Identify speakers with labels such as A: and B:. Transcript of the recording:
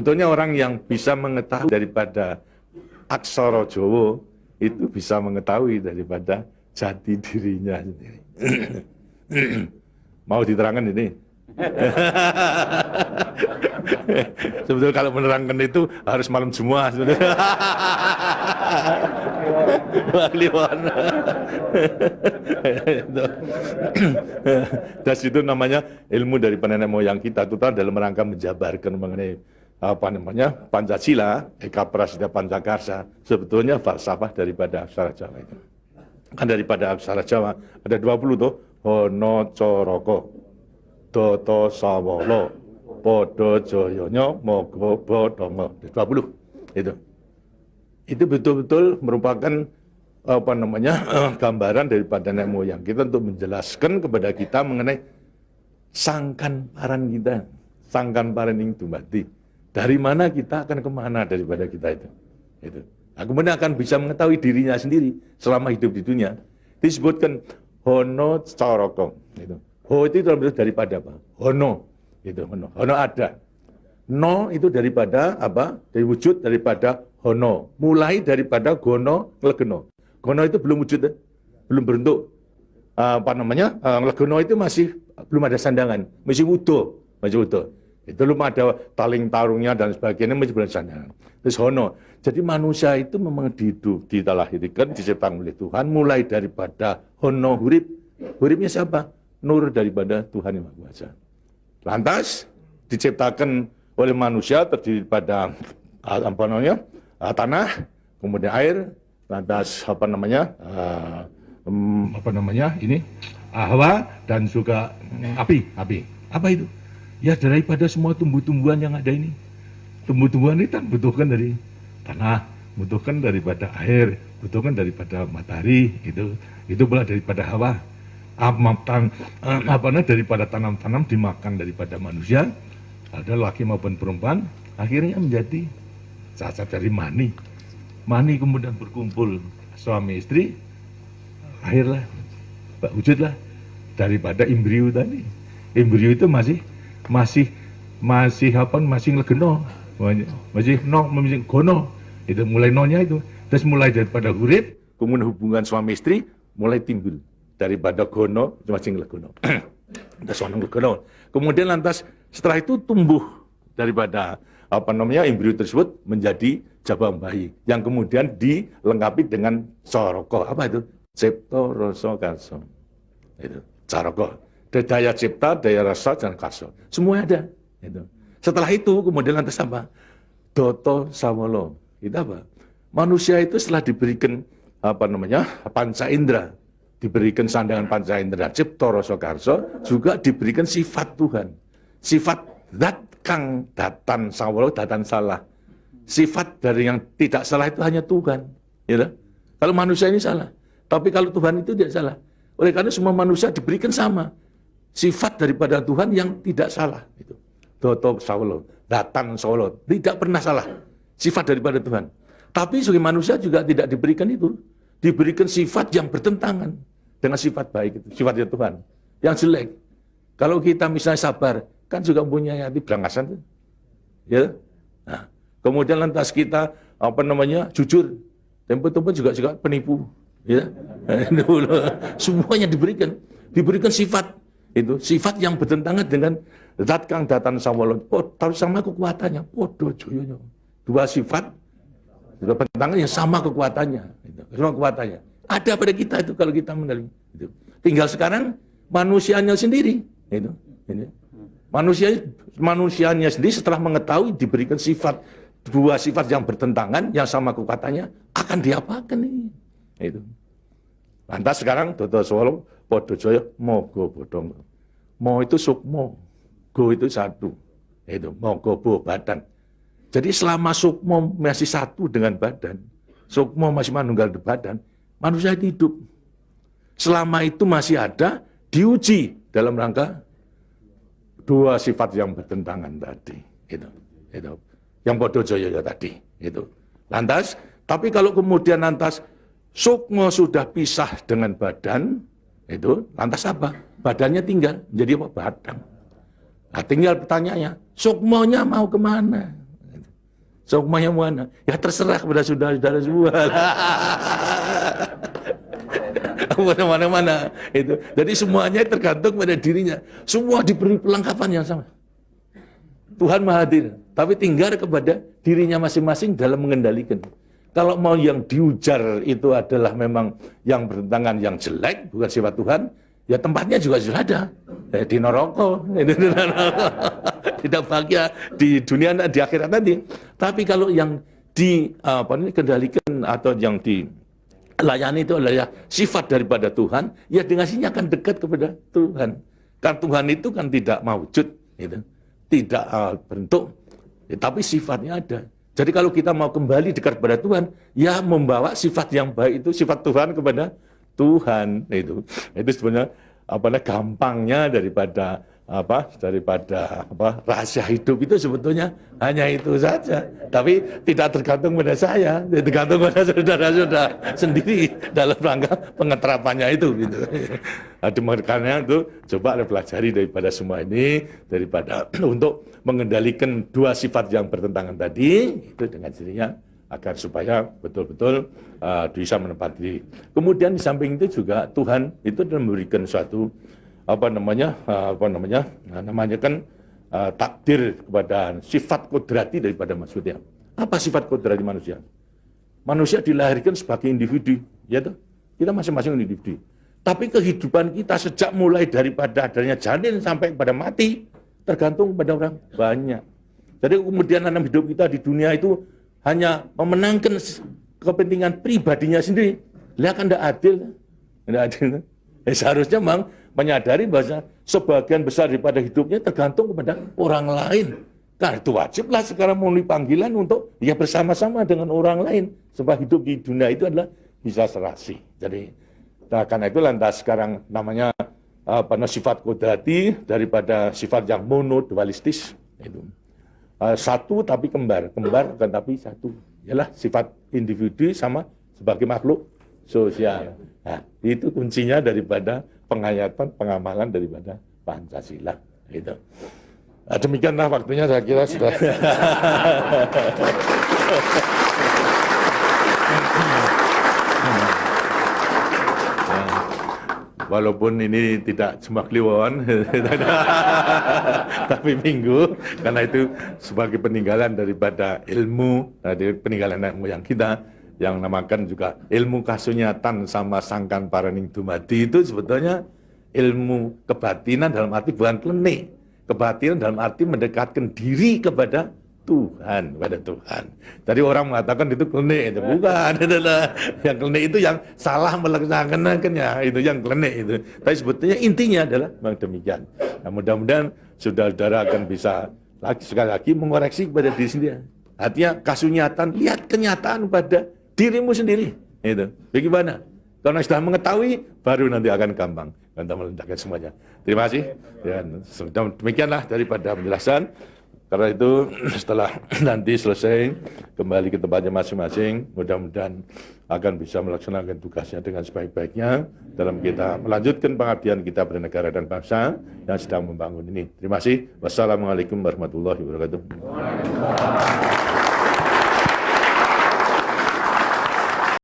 A: Sebetulnya orang yang bisa mengetahui daripada aksara Jawa itu bisa mengetahui daripada jati dirinya sendiri. Mau diterangkan ini? Sebetulnya kalau menerangkan itu harus malam semua sebetulnya. Kliwon. Dan itu namanya ilmu dari nenek moyang kita itu dalam rangka menjabarkan mengenai apa namanya Pancasila, Eka Prasida Pancakarsa, sebetulnya falsafah daripada aksara Jawa itu. Kan daripada aksara Jawa ada 20 tuh, Hono Coroko, Doto Sawolo, Podo Joyono, Mogo Bodongo, 20 itu. Itu betul-betul merupakan apa namanya gambaran daripada nenek moyang kita untuk menjelaskan kepada kita mengenai sangkan paran kita, sangkan paran ing dumadi. Dari mana kita akan kemana daripada kita itu. Nah, kemudian akan bisa mengetahui dirinya sendiri selama hidup di dunia. Disebutkan Hono Coroko. Ho itu daripada apa? Hono. Hono ada. No itu daripada apa? Dari wujud daripada Hono. Mulai daripada Gono Legeno. Gono itu belum wujud, belum berbentuk. Apa namanya? Legeno itu masih belum ada sandangan, masih utuh, Itu belum ada taling tarungnya dan sebagainya, masih belum sandangan. Terus Hono. Jadi manusia itu memang dilahirkan, diciptakan oleh Tuhan, mulai daripada Hono hurip. Huripnya siapa? Nur daripada Tuhan Yang Maha Kuasa. Lantas diciptakan oleh manusia terdiri pada apa namanya? Tanah, kemudian air, lantas apa namanya? Ini Hawa dan juga api. Apa itu? Ya daripada semua tumbuh-tumbuhan yang ada ini. Tumbuh-tumbuhan ini kan butuhkan dari tanah, butuhkan daripada air, butuhkan daripada matahari, gitu. Itu pula daripada hawa. Daripada tanam-tanam dimakan daripada manusia, ada laki maupun perempuan, akhirnya menjadi cacat dari mani. Mani kemudian berkumpul suami istri, akhirlah, wujudlah daripada embrio tadi. Embrio itu masih legeno, masih gono. Itu mulai nonya itu. Terus mulai daripada hurip, kemudian hubungan suami istri mulai timbul daripada gono masing legono. Kemudian lantas setelah itu tumbuh daripada embrio tersebut menjadi jabang bayi yang kemudian dilengkapi dengan soroko. Apa itu? Cipta rasa karsa. Itu caroko. Daya cipta, daya rasa dan karsa. Semua ada. Itu. Setelah itu kemudian lantas apa? Doto sawolo. Itu apa? Manusia itu setelah diberikan panca indera, diberikan sandangan panca indera, cipta rasa karsa, juga diberikan sifat Tuhan. Sifat zat kang datan sawolo, datan salah. Sifat dari yang tidak salah itu hanya Tuhan. Ya, kalau manusia ini salah, tapi kalau Tuhan itu tidak salah. Oleh karena semua manusia diberikan sama sifat daripada Tuhan yang tidak salah. Itu. Doto sawolo, datan sawolo, tidak pernah salah. Sifat daripada Tuhan. Tapi sebagai manusia juga tidak diberikan itu. Diberikan sifat yang bertentangan dengan sifat baik itu, sifatnya Tuhan. Yang jelek. Kalau kita misalnya sabar, kan juga punya hati berangasan. Ya. Nah, kemudian lantas kita jujur, tempo-tempo juga penipu. Ya. Semuanya diberikan sifat itu, sifat yang bertentangan dengan zat kang datan sawolo. Tahu sama kekuatannya, podo joyonya. Dua sifat bertentangan yang sama kekuatannya, itu. Sama kekuatannya. Ada pada kita itu kalau kita mengenali. Itu. Tinggal sekarang manusianya sendiri, itu. Ini. Manusianya sendiri setelah mengetahui diberikan dua sifat yang bertentangan, yang sama kekuatannya, akan diapakan ini? Itu. Lantas sekarang Doto Sawolo, Podo Joyo, Mogo Bodong. Mo itu sukmo, go itu satu, itu Mogo Bo badan. Jadi selama sukmo masih satu dengan badan, sukmo masih manunggal di badan, manusia hidup. Selama itu masih ada, diuji dalam rangka dua sifat yang bertentangan tadi. Itu. Yang Podo Joyo tadi. Itu. Lantas, tapi kalau kemudian lantas sukmo sudah pisah dengan badan, itu lantas apa? Badannya tinggal menjadi apa? Badan. Nah, tinggal pertanyaannya, sukmonya mau kemana? Sokmanya mana? Ya terserah kepada saudara-saudara semua. Mana-mana itu. Jadi semuanya tergantung pada dirinya. Semua diberi perlengkapan yang sama. Tuhan Maha Hadir, tapi tinggal kepada dirinya masing-masing dalam mengendalikan. Kalau mau yang diujar itu adalah memang yang bertentangan yang jelek, bukan sifat Tuhan, ya tempatnya juga sudah ada. Di neraka, tidak bahagia di dunia, di akhirat nanti. Tapi kalau yang dikendalikan atau yang dilayani itu adalah sifat daripada Tuhan, ya dengan sini akan dekat kepada Tuhan. Karena Tuhan itu kan tidak mawujud, gitu. Tidak bentuk, ya, tapi sifatnya ada. Jadi kalau kita mau kembali dekat kepada Tuhan, ya membawa sifat yang baik itu, sifat Tuhan kepada Tuhan. Itu sebenarnya gampangnya daripada rahasia hidup itu sebetulnya hanya itu saja. Tapi tidak tergantung pada saya, tergantung pada saudara-saudara sendiri dalam rangka pengeterapannya itu. Gitu. Makanya itu coba pelajari daripada semua ini, daripada untuk mengendalikan dua sifat yang bertentangan tadi itu dengan dirinya agar supaya betul-betul bisa menempati diri. Kemudian di samping itu juga Tuhan itu memberikan suatu takdir kepada sifat kodrati daripada manusia. Apa sifat kodrati manusia? Manusia dilahirkan sebagai individu, ya toh? Kita masing-masing individu. Tapi kehidupan kita sejak mulai daripada adanya janin sampai pada mati tergantung pada orang banyak. Jadi kemudian dalam hidup kita di dunia itu hanya memenangkan kepentingan pribadinya sendiri. Lihat kan tidak adil, tidak adil. Seharusnya memang menyadari bahwa sebagian besar daripada hidupnya tergantung kepada orang lain. Karena itu wajiblah sekarang memenuhi panggilan untuk ya bersama-sama dengan orang lain. Sebab hidup di dunia itu adalah bisa serasi. Jadi karena itu lantas sekarang namanya sifat kodrati daripada sifat yang monodualistis. Itu. Satu tapi kembar bukan tapi satu. Ialah sifat individu sama sebagai makhluk sosial. Nah, itu kuncinya daripada penghayatan, pengamalan daripada Pancasila. Gitu. Nah, demikianlah waktunya saya kira sudah. Walaupun ini tidak cuma kliwon, tapi minggu, karena itu sebagai peninggalan daripada ilmu, dari peninggalan nenek moyang kita, yang namakan juga ilmu kasunyatan sama sangkan paraning dumadi itu sebetulnya ilmu kebatinan dalam arti bukan klenik. Kebatinan dalam arti mendekatkan diri kepada Tuhan, kepada Tuhan. Tadi orang mengatakan itu klenik, itu bukan. Yang klenik itu yang salah melaksanakannya, itu yang klenik itu. Tapi sebetulnya intinya adalah memang demikian. Nah, mudah-mudahan saudara-saudara akan bisa sekali lagi mengoreksi kepada diri sendiri. Artinya kasunyatan, lihat kenyataan pada dirimu sendiri. Itu. Bagaimana? Karena sudah mengetahui, baru nanti akan gampang. Kita meletakkan semuanya. Terima kasih. Dan demikianlah daripada penjelasan. Karena itu setelah nanti selesai kembali ke tempatnya masing-masing, mudah-mudahan akan bisa melaksanakan tugasnya dengan sebaik-baiknya dalam kita melanjutkan pengabdian kita pada negara dan bangsa yang sedang membangun ini. Terima kasih. Wassalamualaikum warahmatullahi wabarakatuh.